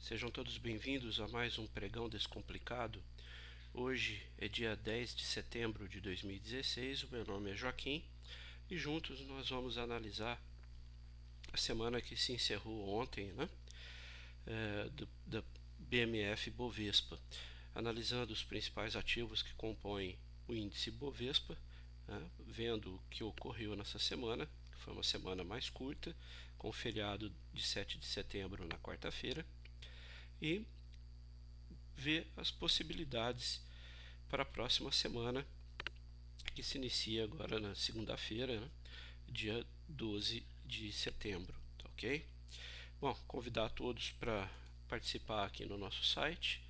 Sejam todos bem-vindos a mais um Pregão Descomplicado. Hoje é dia 10 de setembro de 2016, o meu nome é Joaquim e juntos nós vamos analisar a semana que se encerrou ontem, né? Da BMF Bovespa, analisando os principais ativos que compõem o índice Bovespa, né? Vendo o que ocorreu nessa semana, que foi uma semana mais curta, com o feriado de 7 de setembro na quarta-feira, e ver as possibilidades para a próxima semana, que se inicia agora na segunda-feira, né? Dia 12 de setembro, tá ok? Bom, convidar todos para participar aqui no nosso site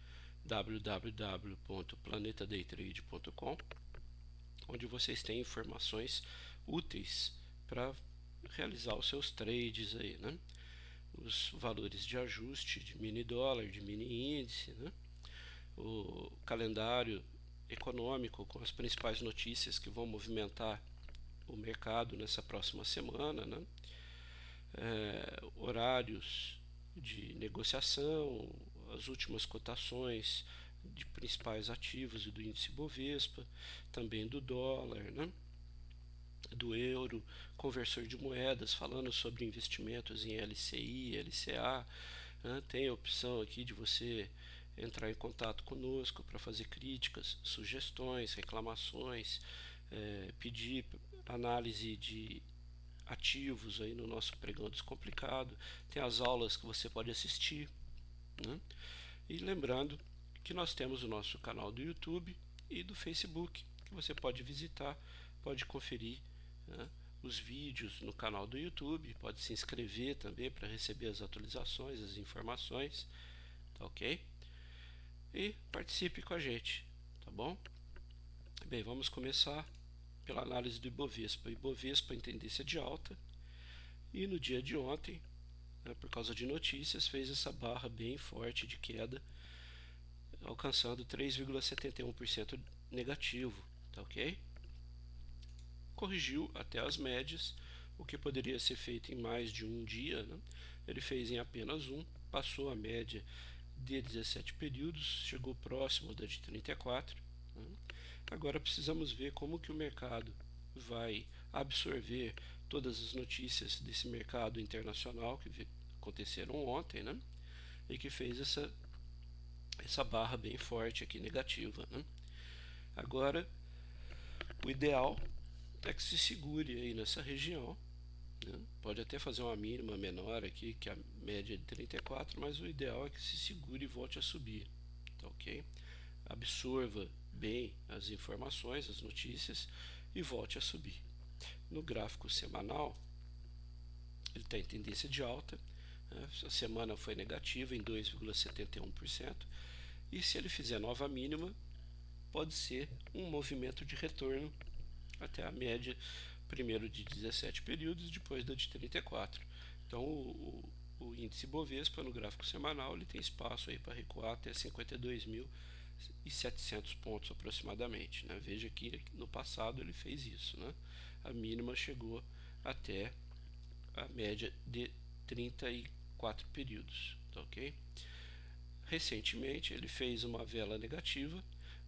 www.planetadaytrade.com, onde vocês têm informações úteis para realizar os seus trades aí, né? Os valores de ajuste de mini dólar, de mini índice, né? O calendário econômico com as principais notícias que vão movimentar o mercado nessa próxima semana, né? Horários de negociação, as últimas cotações de principais ativos e do índice Bovespa, também do dólar, né? Do euro, conversor de moedas, falando sobre investimentos em LCI, LCA, né? Tem a opção aqui de você entrar em contato conosco para fazer críticas, sugestões, reclamações, pedir análise de ativos aí no nosso Pregão Descomplicado. Tem as aulas que você pode assistir, né? E lembrando que nós temos o nosso canal do YouTube e do Facebook, que você pode visitar, pode conferir, né, os vídeos no canal do YouTube, pode se inscrever também para receber as atualizações, as informações, tá ok? E participe com a gente, tá bom? Bem, vamos começar pela análise do Ibovespa. O Ibovespa em tendência de alta, e no dia de ontem, né, por causa de notícias, fez essa barra bem forte de queda, alcançando 3,71% negativo, tá ok? Corrigiu até as médias, o que poderia ser feito em mais de um dia, né? Ele fez em apenas um, passou a média de 17 períodos, chegou próximo da de 34, né? Agora precisamos ver como que o mercado vai absorver todas as notícias desse mercado internacional que aconteceram ontem, né? E que fez essa barra bem forte aqui negativa, né? Agora, o ideal é que se segure aí nessa região, né? Pode até fazer uma mínima menor aqui, que a média é de 34, mas o ideal é que se segure e volte a subir, tá ok? Absorva bem as informações, as notícias e volte a subir. No gráfico semanal, ele está em tendência de alta, né? A semana foi negativa em 2,71%, e se ele fizer nova mínima, pode ser um movimento de retorno até a média, primeiro de 17 períodos, depois da de 34. Então o índice Bovespa no gráfico semanal ele tem espaço aí para recuar até 52.700 pontos aproximadamente, né? Veja que no passado ele fez isso, né? A mínima chegou até a média de 34 períodos, tá ok? Recentemente ele fez uma vela negativa,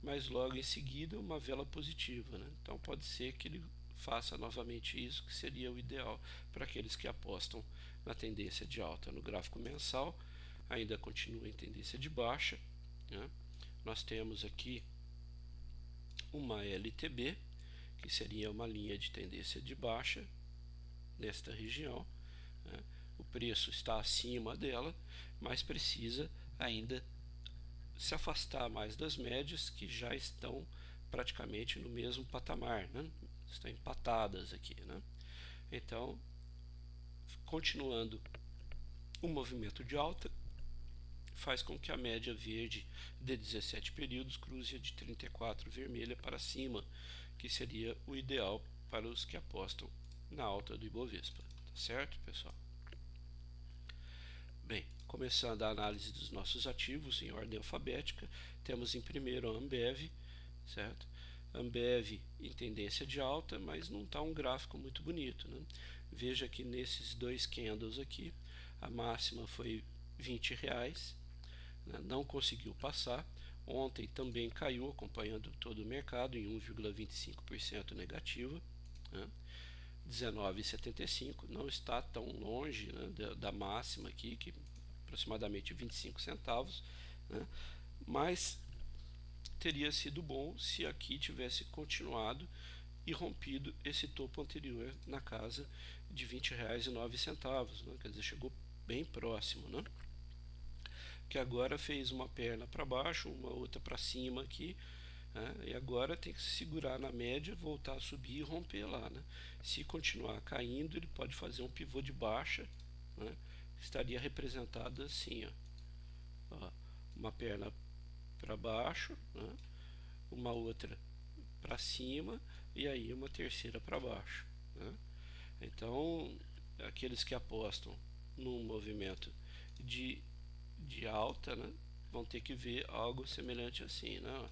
mas logo em seguida uma vela positiva, né? Então pode ser que ele faça novamente isso, que seria o ideal para aqueles que apostam na tendência de alta. No gráfico mensal ainda continua em tendência de baixa, né? Nós temos aqui uma LTB, que seria uma linha de tendência de baixa nesta região, né? O preço está acima dela, mas precisa ainda se afastar mais das médias, que já estão praticamente no mesmo patamar, né? Estão empatadas aqui, né? Então, continuando o movimento de alta, faz com que a média verde de 17 períodos cruze a de 34 vermelha para cima, que seria o ideal para os que apostam na alta do Ibovespa, tá certo, pessoal? Bem, começando a análise dos nossos ativos em ordem alfabética, temos em primeiro a Ambev, certo? Ambev em tendência de alta, mas não está um gráfico muito bonito, né? Veja que nesses dois candles aqui, a máxima foi R$ 20, né, não conseguiu passar. Ontem também caiu, acompanhando todo o mercado, em 1,25% negativa, né, 19,75, não está tão longe, né, da máxima aqui, que aproximadamente 25 centavos, né, mas teria sido bom se aqui tivesse continuado e rompido esse topo anterior na casa de R$ 20,09, né? Quer dizer, chegou bem próximo, né? Que agora fez uma perna para baixo, uma outra para cima aqui, né? E agora tem que se segurar na média, voltar a subir e romper lá, né? Se continuar caindo, ele pode fazer um pivô de baixa, né? Estaria representado assim, ó, uma perna para baixo, né? Uma outra para cima e aí uma terceira para baixo, né? Então, aqueles que apostam num movimento de, de alta, né, vão ter que ver algo semelhante assim, né?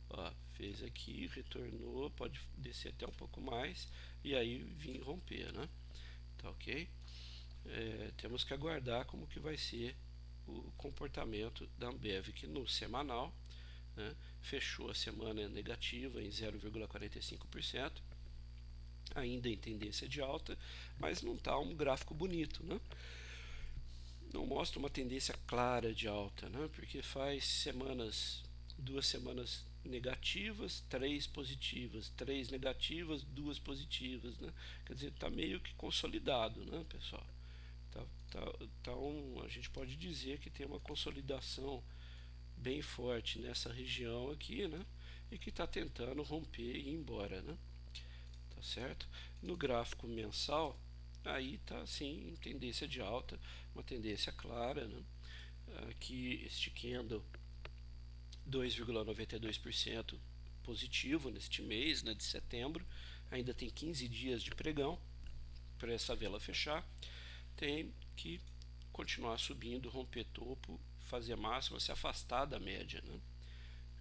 Ó, fez aqui, retornou, pode descer até um pouco mais e aí vir romper, né? Tá ok? Temos que aguardar como que vai ser o comportamento da Ambev, que no semanal, né, fechou a semana negativa em 0,45%, ainda em tendência de alta, mas não está um gráfico bonito, né? Não mostra uma tendência clara de alta, né? Porque faz semanas, 2 semanas negativas, 3 positivas, 3 negativas, 2 positivas, né? Quer dizer, está meio que consolidado, né, pessoal? Então a gente pode dizer que tem uma consolidação bem forte nessa região aqui, né? E que está tentando romper e ir embora, né? Tá certo? No gráfico mensal, aí está assim em tendência de alta, uma tendência clara, né? Aqui este candle 2,92% positivo neste mês, né, de setembro. Ainda tem 15 dias de pregão para essa vela fechar. Tem que continuar subindo, romper topo, fazer máxima, se afastar da média, né?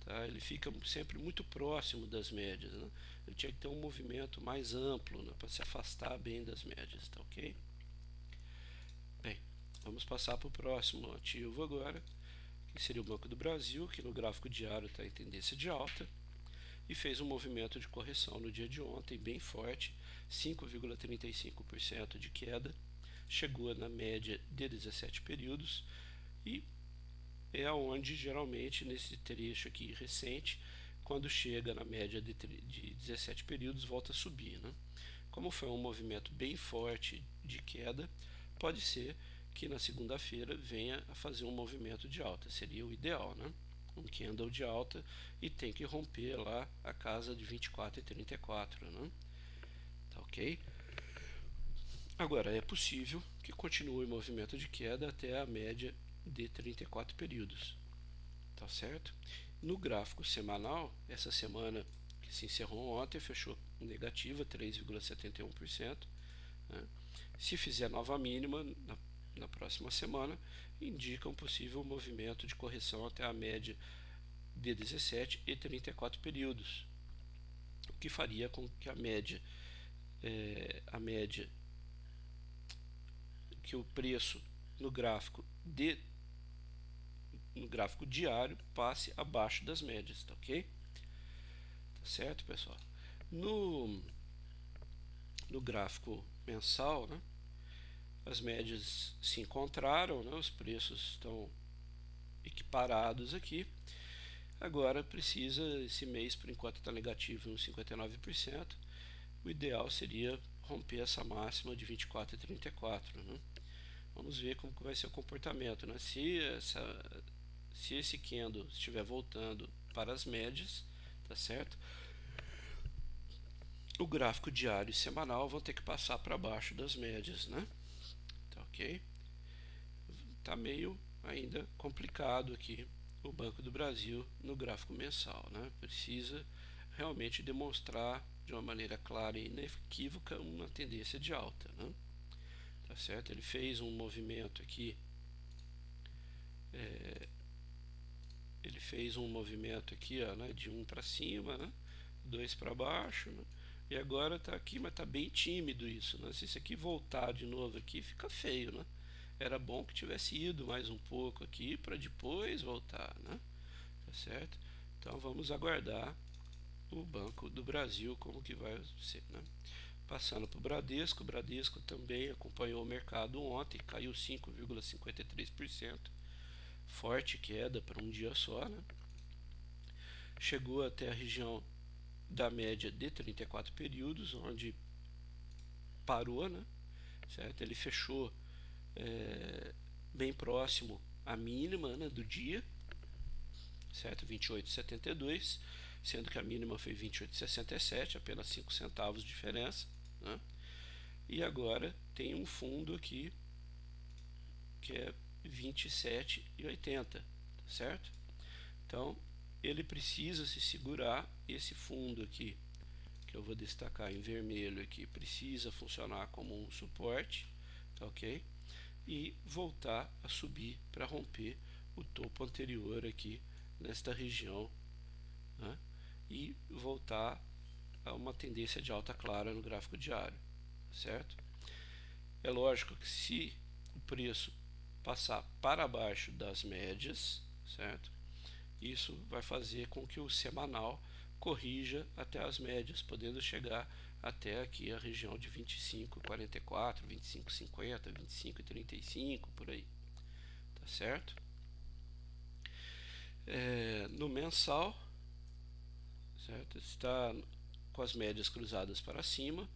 Tá? Ele fica sempre muito próximo das médias, né? Ele tinha que ter um movimento mais amplo, né, para se afastar bem das médias, tá ok? Bem, vamos passar para o próximo ativo agora, que seria o Banco do Brasil, que no gráfico diário está em tendência de alta e fez um movimento de correção no dia de ontem bem forte, 5,35% de queda, chegou na média de 17 períodos e é onde geralmente nesse trecho aqui recente, quando chega na média de 17 períodos, volta a subir, né? Como foi um movimento bem forte de queda, pode ser que na segunda-feira venha a fazer um movimento de alta, seria o ideal, né? Um candle de alta e tem que romper lá a casa de 24,34, né? Tá ok? Agora, é possível que continue o movimento de queda até a média de 34 períodos, tá certo? No gráfico semanal, essa semana que se encerrou ontem, fechou negativa 3,71%, né? Se fizer nova mínima na próxima semana, indica um possível movimento de correção até a média de 17 e 34 períodos, o que faria com que a média que o preço no gráfico no gráfico diário passe abaixo das médias, tá ok? Tá certo, pessoal? No, no gráfico mensal, né, as médias se encontraram, né, os preços estão equiparados aqui. Agora precisa, esse mês por enquanto está negativo em 59%. O ideal seria romper essa máxima de 24,34, né? Vamos ver como que vai ser o comportamento, né? Se esse candle estiver voltando para as médias, tá certo? O gráfico diário e semanal vão ter que passar para baixo das médias, né? Tá ok? Tá meio ainda complicado aqui o Banco do Brasil no gráfico mensal, né? Precisa realmente demonstrar de uma maneira clara e inequívoca uma tendência de alta, né? Tá certo? Ele fez um movimento aqui, ó, né, de um para cima, né, 2 para baixo, né, e agora está aqui, mas está bem tímido isso, né? Se isso aqui voltar de novo aqui, fica feio, né? era bom que tivesse ido mais um pouco aqui para depois voltar, né? Tá certo? Então vamos aguardar o Banco do Brasil como que vai ser, né? Passando para o Bradesco também acompanhou o mercado ontem, caiu 5,53%, forte queda para um dia só, né? Chegou até a região da média de 34 períodos, onde parou, né? Certo? Ele fechou bem próximo à mínima, né, do dia, certo? 28,72, sendo que a mínima foi 28,67, apenas 5 centavos de diferença, né? E agora tem um fundo aqui que é 27,80, certo? Então ele precisa se segurar, esse fundo aqui que eu vou destacar em vermelho aqui precisa funcionar como um suporte, tá ok? E voltar a subir para romper o topo anterior aqui nesta região, né? E voltar a uma tendência de alta clara no gráfico diário, certo? É lógico que se o preço passar para baixo das médias, certo? Isso vai fazer com que o semanal corrija até as médias, podendo chegar até aqui a região de 25,44, 25,50, 25,35 por aí, tá certo? No mensal, certo? Está com as médias cruzadas para cima.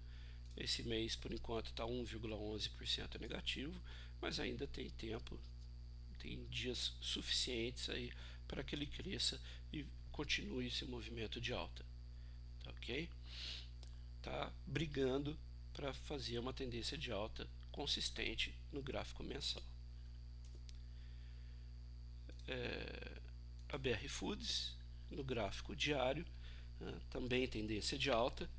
Esse mês, por enquanto, está 1,11% negativo, mas ainda tem tempo, tem dias suficientes aí para que ele cresça e continue esse movimento de alta, tá ok? Tá brigando para fazer uma tendência de alta consistente no gráfico mensal. A BR Foods, no gráfico diário, também tendência de alta,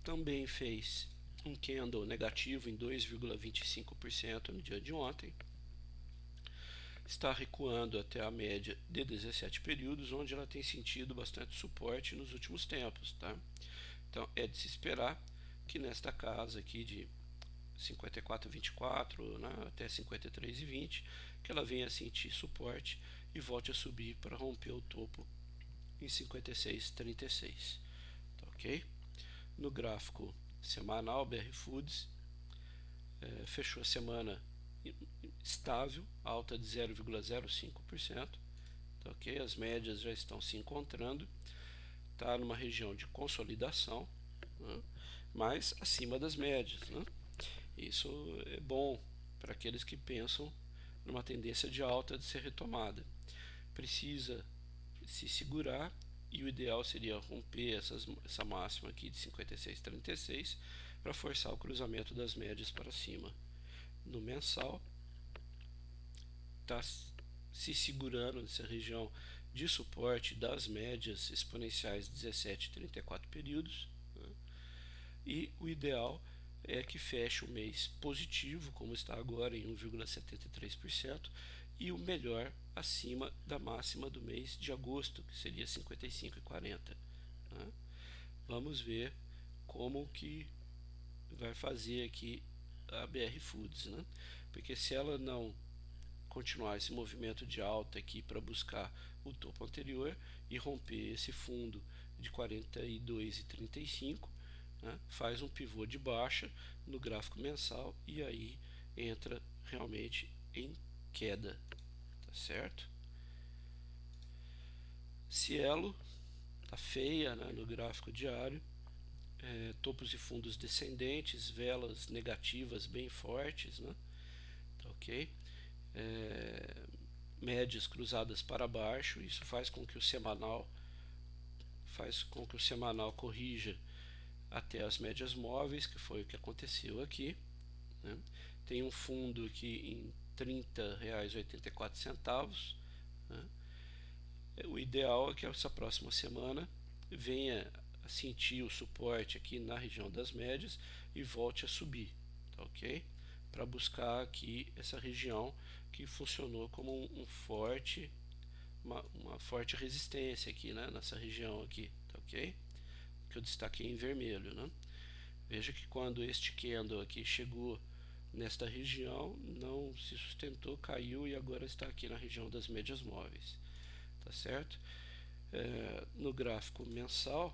também fez um candle negativo em 2,25% no dia de ontem, está recuando até a média de 17 períodos, onde ela tem sentido bastante suporte nos últimos tempos, tá? Então é de se esperar que nesta casa aqui de 54,24, né, até 53,20, que ela venha a sentir suporte e volte a subir para romper o topo em 56,36, tá ok? No gráfico semanal, BR Foods fechou a semana estável, alta de 0,05%, tá ok? As médias já estão se encontrando, está numa região de consolidação, né, mas acima das médias, né? Isso é bom para aqueles que pensam numa tendência de alta de ser retomada. Precisa se segurar e o ideal seria romper essa máxima aqui de 56,36 para forçar o cruzamento das médias para cima. No mensal, está se segurando nessa região de suporte das médias exponenciais 17 e 34 períodos, né? E o ideal é que feche o mês positivo, como está agora em 1,73%, e o melhor acima da máxima do mês de agosto, que seria 55,40. Né? Vamos ver como que vai fazer aqui a BR Foods, né? Porque se ela não continuar esse movimento de alta aqui para buscar o topo anterior e romper esse fundo de 42,35, né, faz um pivô de baixa no gráfico mensal e aí entra realmente em queda, tá certo? Cielo tá feia, né, no gráfico diário, topos e fundos descendentes, velas negativas bem fortes, né, tá ok? Médias cruzadas para baixo, isso faz com que o semanal corrija até as médias móveis, que foi o que aconteceu aqui, né? Tem um fundo aqui em R$30,84, né? O ideal é que essa próxima semana venha a sentir o suporte aqui na região das médias e volte a subir, tá ok? Para buscar aqui essa região que funcionou como uma forte resistência aqui, né, nessa região aqui, tá ok? Que eu destaquei em vermelho, né? Veja que quando este candle aqui chegou nesta região, não se sustentou, caiu e agora está aqui na região das médias móveis, tá certo? No gráfico mensal,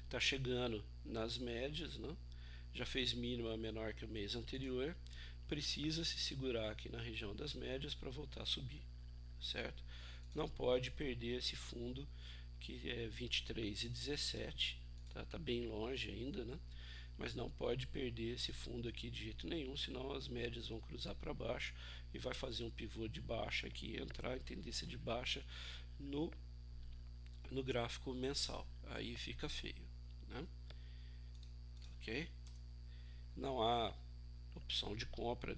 está chegando nas médias, né? Já fez mínima menor que o mês anterior, precisa se segurar aqui na região das médias para voltar a subir, certo? Não pode perder esse fundo que é 23,17, tá bem longe ainda, né? Mas não pode perder esse fundo aqui de jeito nenhum, senão as médias vão cruzar para baixo e vai fazer um pivô de baixa aqui, entrar em tendência de baixa no gráfico mensal. Aí fica feio, né? Ok? Não há opção de compra,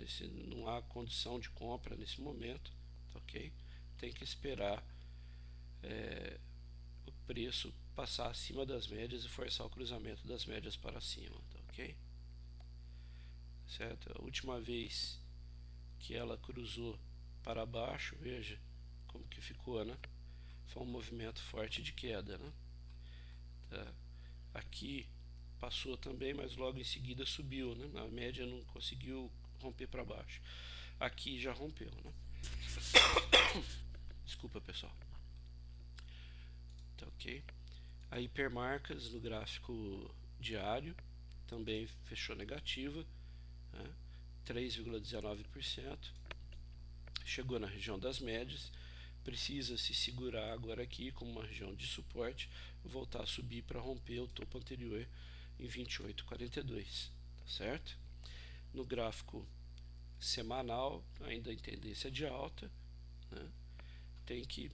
não há condição de compra nesse momento, ok? Tem que esperar o preço passar acima das médias e forçar o cruzamento das médias para cima, tá ok? Certo? A última vez que ela cruzou para baixo, veja como que ficou, né? Foi um movimento forte de queda, né? Tá? Aqui passou também, mas logo em seguida subiu, né? Na média não conseguiu romper para baixo. Aqui já rompeu, né? Desculpa, pessoal. Tá ok? A hipermarcas no gráfico diário também fechou negativa, né? 3,19%. Chegou na região das médias, precisa se segurar agora aqui como uma região de suporte, voltar a subir para romper o topo anterior em 28,42, tá certo? No gráfico semanal, ainda em tendência de alta, né? Tem que,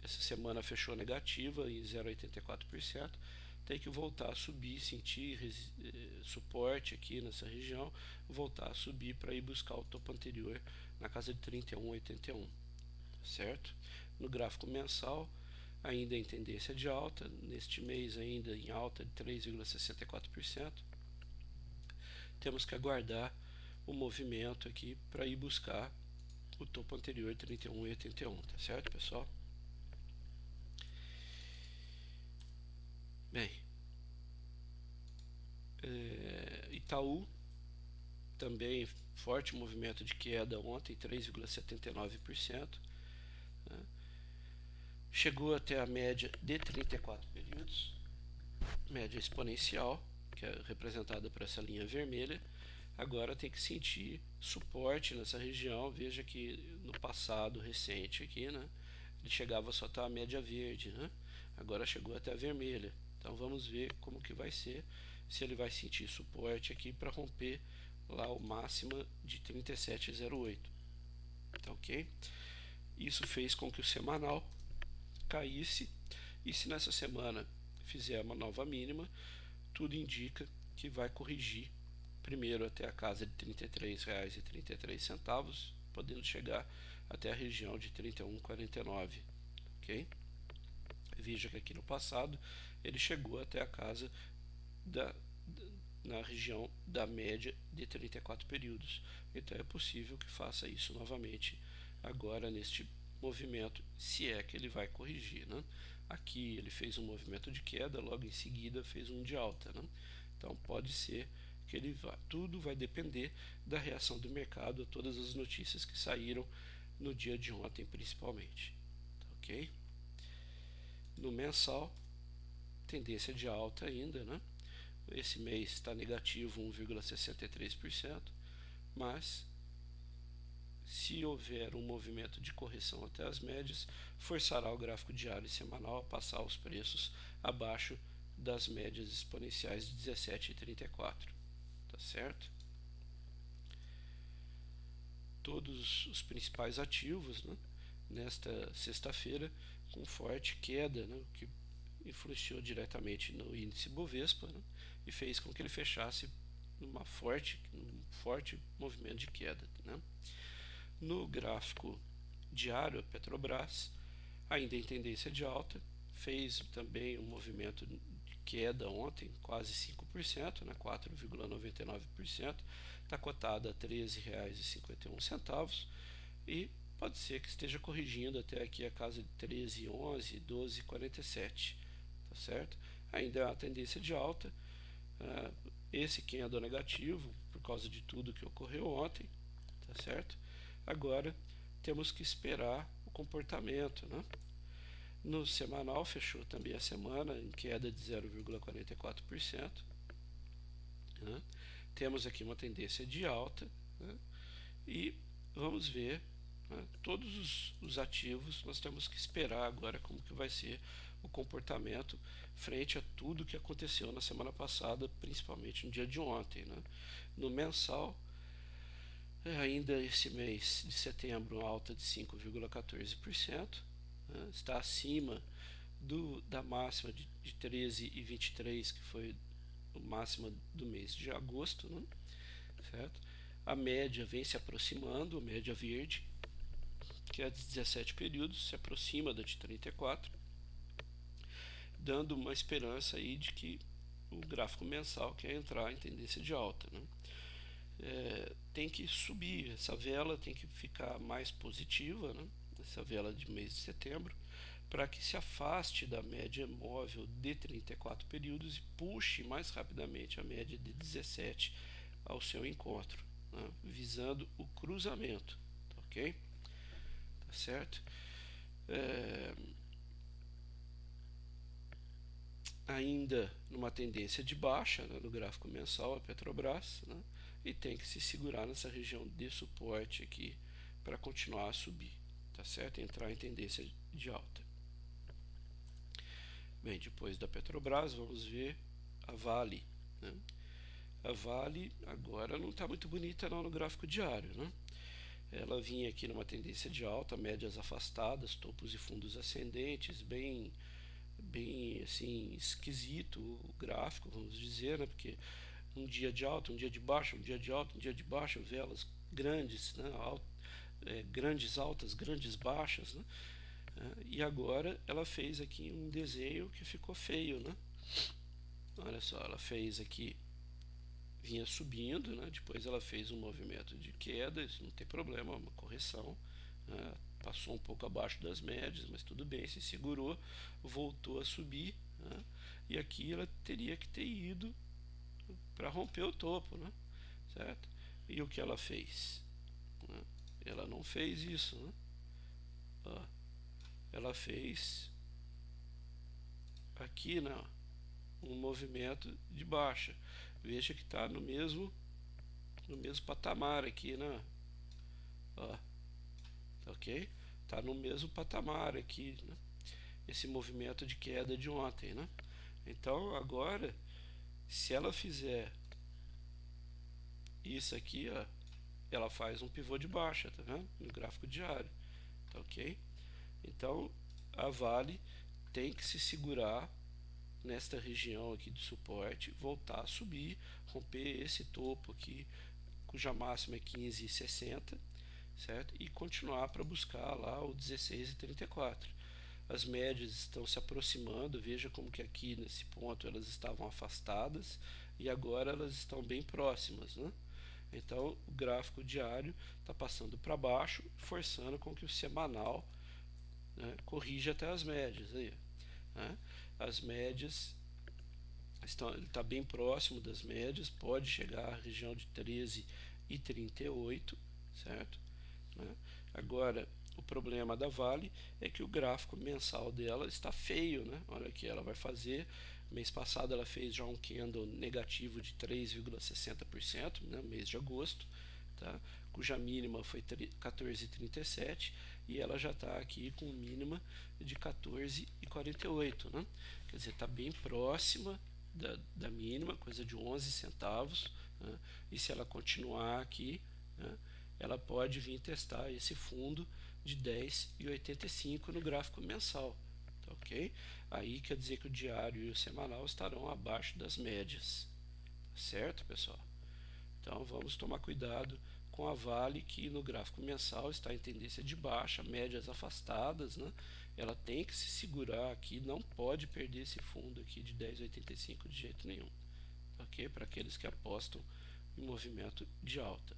essa semana fechou negativa em 0,84%, tem que voltar a subir, sentir suporte aqui nessa região, voltar a subir para ir buscar o topo anterior na casa de 31,81, certo? No gráfico mensal, ainda em tendência de alta, neste mês ainda em alta de 3,64%, temos que aguardar o movimento aqui para ir buscar o topo anterior 31,81, tá certo, pessoal? Bem, Itaú também forte movimento de queda ontem, 3,79%, né? Chegou até a média de 34 períodos, média exponencial, que é representada por essa linha vermelha. Agora tem que sentir suporte nessa região. Veja que no passado recente aqui, né, ele chegava só até a média verde, né? Agora chegou até a vermelha. Então vamos ver como que vai ser, se ele vai sentir suporte aqui para romper lá o máximo de 37,08, tá ok? Isso fez com que o semanal caísse, e se nessa semana fizer uma nova mínima, tudo indica que vai corrigir primeiro até a casa de R$ 33,33, podendo chegar até a região de 31,49, ok? Veja que aqui no passado ele chegou até a casa na região da média de 34 períodos. Então é possível que faça isso novamente agora neste movimento, se é que ele vai corrigir, né? Aqui ele fez um movimento de queda, logo em seguida fez um de alta, né? Então pode ser que ele vá. Tudo vai depender da reação do mercado a todas as notícias que saíram no dia de ontem, principalmente, tá ok? No mensal, tendência de alta ainda, né? Esse mês está negativo 1,63%, mas se houver um movimento de correção até as médias, forçará o gráfico diário e semanal a passar os preços abaixo das médias exponenciais de 17,34, tá certo? Todos os principais ativos, né, nesta sexta-feira com forte queda, né, que influenciou diretamente no índice Bovespa, né, e fez com que ele fechasse um forte movimento de queda, né? No gráfico diário, a Petrobras, ainda em tendência de alta, fez também um movimento de queda ontem, quase 5%, né, 4,99%, está cotada a R$ 13,51 e pode ser que esteja corrigindo até aqui a casa de 13,11, 12,47, tá certo? Ainda há tendência de alta, esse candle negativo por causa de tudo que ocorreu ontem, tá certo? Agora temos que esperar o comportamento, né? No semanal fechou também a semana em queda de 0,44%, né? Temos aqui uma tendência de alta, né? E vamos ver, né, todos os ativos. Nós temos que esperar agora como que vai ser o comportamento frente a tudo que aconteceu na semana passada, principalmente no dia de ontem, né? No mensal, ainda esse mês de setembro, alta de 5,14%, né? Está acima da máxima de 13,23, que foi a máxima do mês de agosto, né? Certo? A média vem se aproximando, a média verde, que é de 17 períodos, se aproxima da de 34, dando uma esperança aí de que o gráfico mensal quer entrar em tendência de alta, né? Tem que subir, essa vela tem que ficar mais positiva, né? Essa vela de mês de setembro, para que se afaste da média móvel de 34 períodos e puxe mais rapidamente a média de 17 ao seu encontro, né? Visando o cruzamento, ok? Tá certo? Ainda numa tendência de baixa, né, no gráfico mensal, a Petrobras, né? E tem que se segurar nessa região de suporte aqui para continuar a subir, tá certo? Entrar em tendência de alta. Bem, depois da Petrobras, vamos ver a Vale, né? A Vale agora não está muito bonita não no gráfico diário, né? Ela vinha aqui numa tendência de alta, médias afastadas, topos e fundos ascendentes, bem assim esquisito o gráfico, vamos dizer, né? Porque um dia de alta, um dia de baixa, um dia de alta, um dia de baixa, velas grandes, né? Grandes altas, grandes baixas, né? E agora ela fez aqui um desenho que ficou feio, né? Olha só, ela fez aqui, vinha subindo, né? Depois ela fez um movimento de queda, isso não tem problema, uma correção, né? Passou um pouco abaixo das médias, mas tudo bem, se segurou, voltou a subir, né? E aqui ela teria que ter ido para romper o topo, né? Certo? E o que ela fez? Né? Ela não fez isso, né? Ó, ela fez aqui, né, um movimento de baixa. Veja que está no mesmo patamar aqui, né? Ó, ok? Está no mesmo patamar aqui, né? Esse movimento de queda de ontem, né? Então agora, se ela fizer isso aqui, ó, ela faz um pivô de baixa, tá vendo? No gráfico diário, tá ok? Então a Vale tem que se segurar nesta região aqui de suporte, voltar a subir, romper esse topo aqui, cuja máxima é 15,60, certo? E continuar para buscar lá o 16,34. As médias estão se aproximando, veja como que aqui nesse ponto elas estavam afastadas e agora elas estão bem próximas, né? Então o gráfico diário está passando para baixo, forçando com que o semanal, né, corrija até as médias aí, né? As médias ele está bem próximo das médias, pode chegar à região de 13,38, certo? Né? Agora, o problema da Vale é que o gráfico mensal dela está feio, né? Olha aqui, ela vai fazer, mês passado ela fez já um candle negativo de 3,60%, né? Mês de agosto, tá? Cuja mínima foi 14,37 e ela já está aqui com mínima de 14,48, né? Quer dizer, está bem próxima da mínima, coisa de 11 centavos, né? E se ela continuar aqui, né, ela pode vir testar esse fundo de 10,85 no gráfico mensal, tá ok? Aí quer dizer que o diário e o semanal estarão abaixo das médias, certo, pessoal? Então vamos tomar cuidado com a Vale, que no gráfico mensal está em tendência de baixa, médias afastadas, né? Ela tem que se segurar aqui, não pode perder esse fundo aqui de 10,85 de jeito nenhum, ok? Para aqueles que apostam em movimento de alta,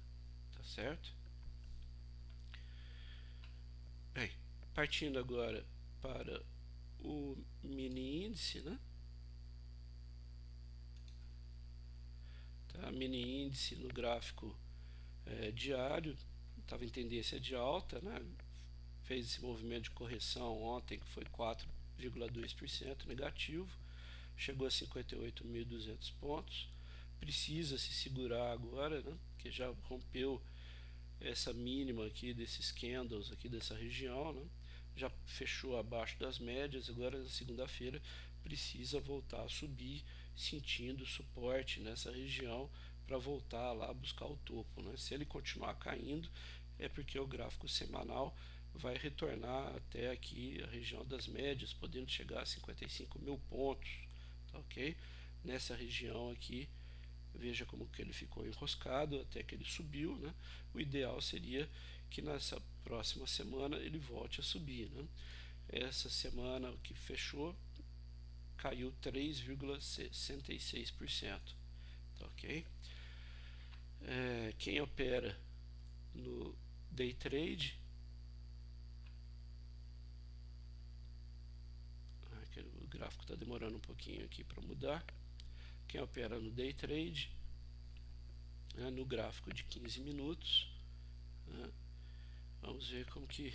tá certo? Bem, partindo agora para o mini índice, né? Tá? Mini índice no gráfico diário estava em tendência de alta, né? Fez esse movimento de correção ontem que foi 4,2% negativo, chegou a 58.200 pontos, precisa se segurar agora, né? Que já rompeu essa mínima aqui desses candles aqui dessa região, né? Já fechou abaixo das médias, agora na segunda-feira precisa voltar a subir, sentindo suporte nessa região para voltar lá buscar o topo, né? Se ele continuar caindo, é porque o gráfico semanal vai retornar até aqui a região das médias, podendo chegar a 55.000 pontos, tá ok? Nessa região aqui, veja como que ele ficou enroscado até que ele subiu, né? O ideal seria que nessa próxima semana ele volte a subir, né? Essa semana o que fechou caiu 3,66%, tá ok? Quem opera no day trade, o gráfico está demorando um pouquinho aqui para mudar. Quem opera no day trade, no gráfico de 15 minutos, né? Vamos ver como que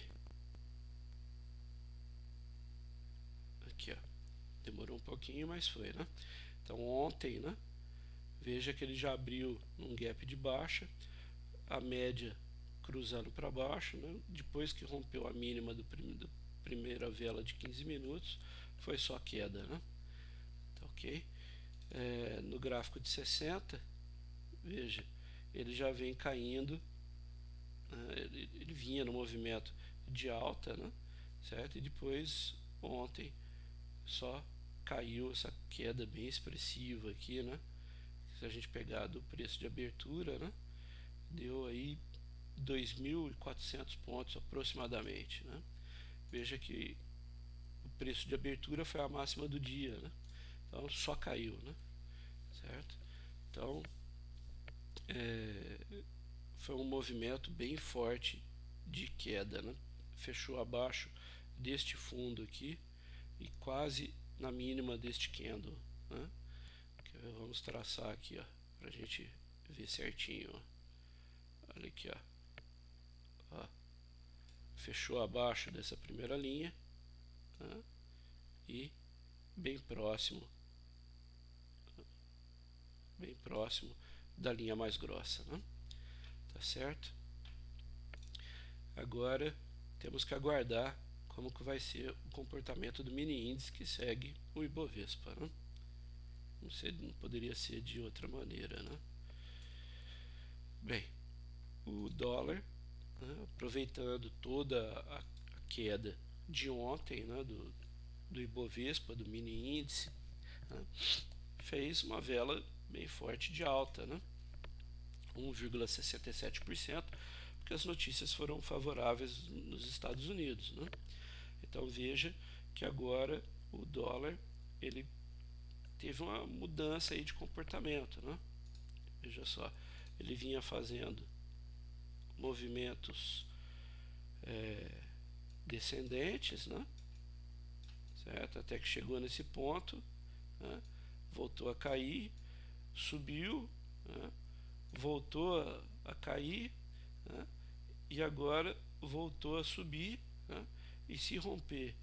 aqui, ó, demorou um pouquinho, mas foi, né? Então ontem, né, veja que ele já abriu um gap de baixa, a média cruzando para baixo, né? Depois que rompeu a mínima da primeira vela de 15 minutos, foi só queda, né? Tá ok? No gráfico de 60, veja, ele já vem caindo, ele vinha no movimento de alta, né? Certo? E depois ontem só caiu essa queda bem expressiva aqui, né? Se a gente pegar do preço de abertura, né, deu aí 2.400 pontos aproximadamente, né? Veja que o preço de abertura foi a máxima do dia, né? Então só caiu, né? Certo? Então foi um movimento bem forte de queda, né? Fechou abaixo deste fundo aqui e quase na mínima deste candle, né? Vamos traçar aqui, ó, pra gente ver certinho, ó. Olha aqui, ó. Fechou abaixo dessa primeira linha, né? E bem próximo da linha mais grossa, né? Tá certo? Agora temos que aguardar como que vai ser o comportamento do mini índice que segue o Ibovespa, né? Não poderia ser de outra maneira, né? Bem, o dólar, né, aproveitando toda a queda de ontem, né, do Ibovespa, do mini índice, né, fez uma vela bem forte de alta, né? 1,67%, porque as notícias foram favoráveis nos Estados Unidos, né? Então veja que agora o dólar ele teve uma mudança aí de comportamento, né? Veja só, ele vinha fazendo movimentos descendentes, né? Certo? Até que chegou nesse ponto, né? Voltou a cair, subiu, né? Voltou a cair, né? E agora voltou a subir, né? E se romper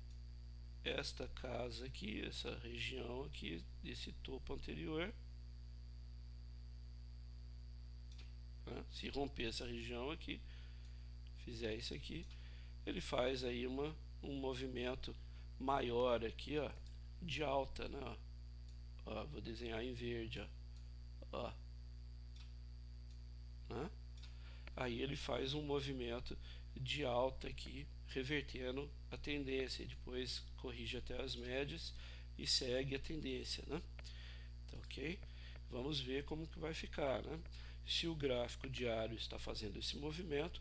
esta casa aqui, essa região aqui desse topo anterior, né? Se romper essa região aqui, fizer isso aqui, ele faz aí um movimento maior aqui, ó, de alta, né? Ó, vou desenhar em verde, ó, né? Aí ele faz um movimento de alta aqui, revertendo a tendência, e depois corrige até as médias e segue a tendência, né? Tá ok? Vamos ver como que vai ficar, né? Se o gráfico diário está fazendo esse movimento,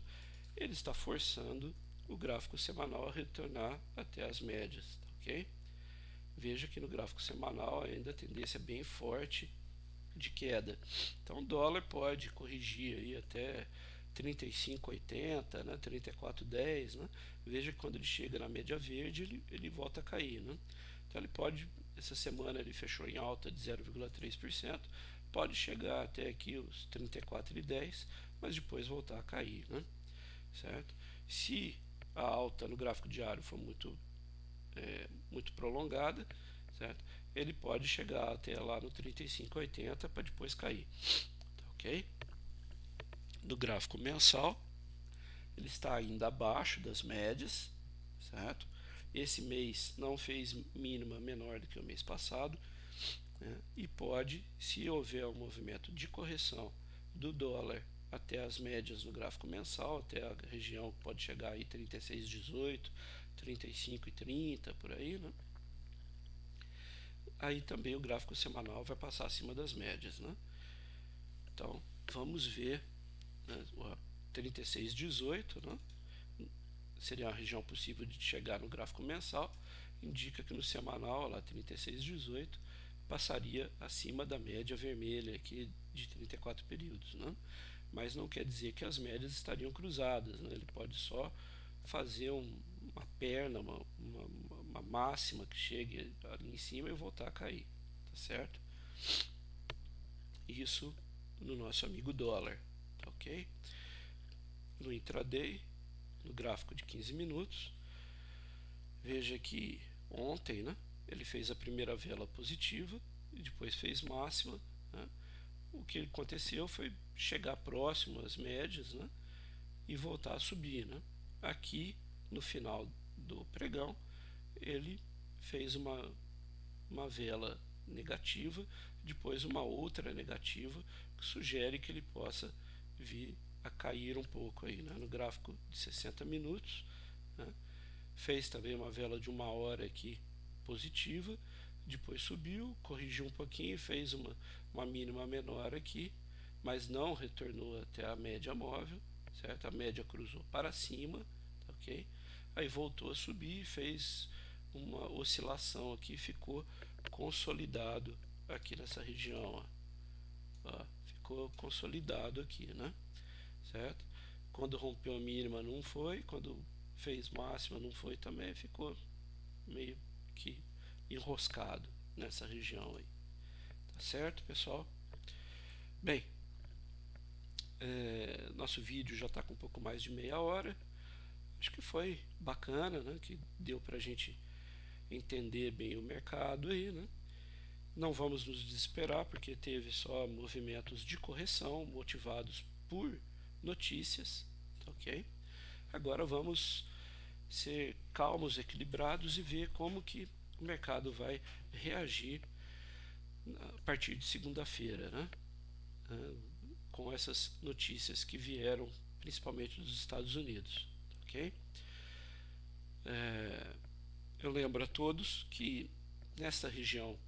ele está forçando o gráfico semanal a retornar até as médias, tá ok? Veja que no gráfico semanal ainda a tendência é bem forte de queda. Então o dólar pode corrigir aí até 35,80, né, 34,10, né? Veja que quando ele chega na média verde, ele volta a cair, né? Então ele pode, essa semana ele fechou em alta de 0,3%, pode chegar até aqui os 34,10, mas depois voltar a cair, né? Certo? Se a alta no gráfico diário for muito prolongada, certo? Ele pode chegar até lá no 35,80 para depois cair, tá, ok? No gráfico mensal, ele está ainda abaixo das médias, certo? Esse mês não fez mínima menor do que o mês passado, né? E pode, se houver um movimento de correção do dólar até as médias no gráfico mensal, até a região que pode chegar aí 36,18, 35,30 por aí, né? Aí também o gráfico semanal vai passar acima das médias, né? Então vamos ver, né, 36,18, né? Seria a região possível de chegar no gráfico mensal, indica que no semanal, lá 36,18, passaria acima da média vermelha aqui de 34 períodos, né? Mas não quer dizer que as médias estariam cruzadas, né? Ele pode só fazer uma perna, uma máxima que chegue ali em cima e voltar a cair, tá certo? Isso no nosso amigo dólar, tá ok? No intraday, no gráfico de 15 minutos, veja que ontem, né, ele fez a primeira vela positiva e depois fez máxima, né? O que aconteceu foi chegar próximo às médias, né, e voltar a subir, né? Aqui no final do pregão ele fez uma vela negativa, depois uma outra negativa, que sugere que ele possa vir a cair um pouco aí, né, no gráfico de 60 minutos, né? Fez também uma vela de 1 hora aqui positiva, depois subiu, corrigiu um pouquinho, fez uma mínima menor aqui, mas não retornou até a média móvel, certo? A média cruzou para cima, tá, ok? Aí voltou a subir, fez uma oscilação aqui, ficou consolidado aqui nessa região, ó, ficou consolidado aqui, né? Certo? Quando rompeu a mínima não foi, quando fez máxima não foi também, ficou meio que enroscado nessa região aí, tá certo, pessoal? Bem, nosso vídeo já está com um pouco mais de meia hora, acho que foi bacana, né? Que deu pra gente entender bem o mercado aí, né? Não vamos nos desesperar, porque teve só movimentos de correção motivados por notícias, tá, ok? Agora vamos ser calmos, equilibrados e ver como que o mercado vai reagir a partir de segunda-feira, né? Com essas notícias que vieram principalmente dos Estados Unidos, ok? Eu lembro a todos que nesta região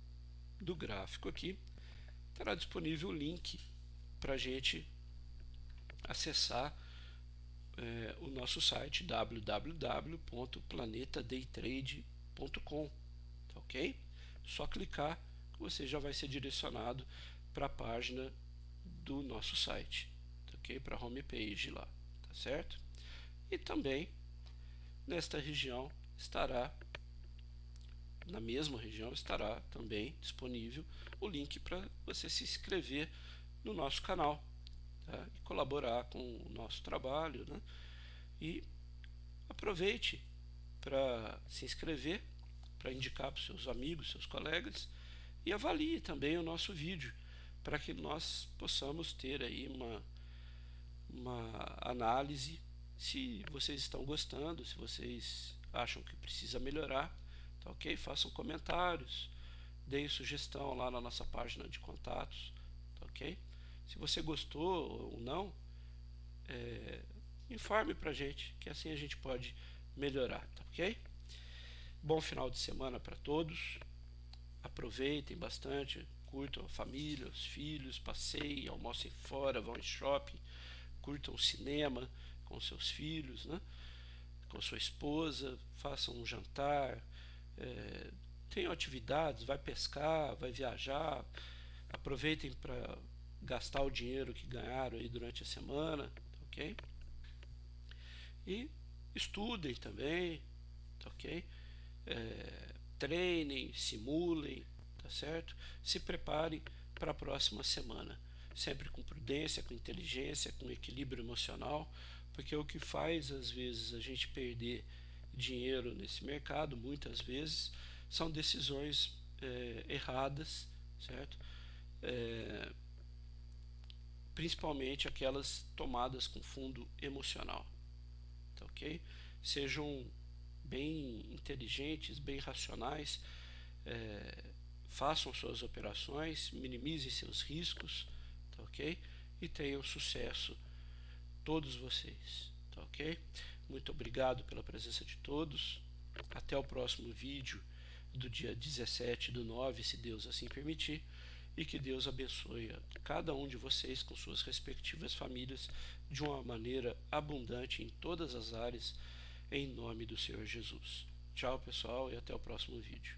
do gráfico aqui estará disponível o link para a gente acessar o nosso site www.planetadaytrade.com, tá, ok? Só clicar que você já vai ser direcionado para a página do nosso site, tá, ok? Para a homepage lá, tá certo? E também nesta região estará, na mesma região estará também disponível o link para você se inscrever no nosso canal, tá? E colaborar com o nosso trabalho, né? E aproveite para se inscrever, para indicar para os seus amigos, seus colegas, e avalie também o nosso vídeo, para que nós possamos ter aí uma análise, se vocês estão gostando, se vocês acham que precisa melhorar, tá, ok? Façam comentários, deem sugestão lá na nossa página de contatos, tá, ok? Se você gostou ou não, informe pra gente, que assim a gente pode melhorar, tá, ok? Bom final de semana para todos, aproveitem bastante, curtam a família, os filhos, passeiem, almocem fora, vão em shopping, curtam o cinema com seus filhos, né? Com sua esposa, façam um jantar, tenham atividades, vai pescar, vai viajar, aproveitem para gastar o dinheiro que ganharam aí durante a semana, ok? E estudem também, tá, ok? Treinem, simulem, tá certo? Se preparem para a próxima semana. Sempre com prudência, com inteligência, com equilíbrio emocional, porque o que faz às vezes a gente perder dinheiro nesse mercado, muitas vezes, são decisões erradas, certo? Principalmente aquelas tomadas com fundo emocional, tá ok? Sejam bem inteligentes, bem racionais, façam suas operações, minimizem seus riscos, tá ok? E tenham sucesso todos vocês, tá ok? Muito obrigado pela presença de todos. Até o próximo vídeo do dia 17/9, se Deus assim permitir, e que Deus abençoe a cada um de vocês com suas respectivas famílias de uma maneira abundante em todas as áreas, em nome do Senhor Jesus. Tchau, pessoal, e até o próximo vídeo.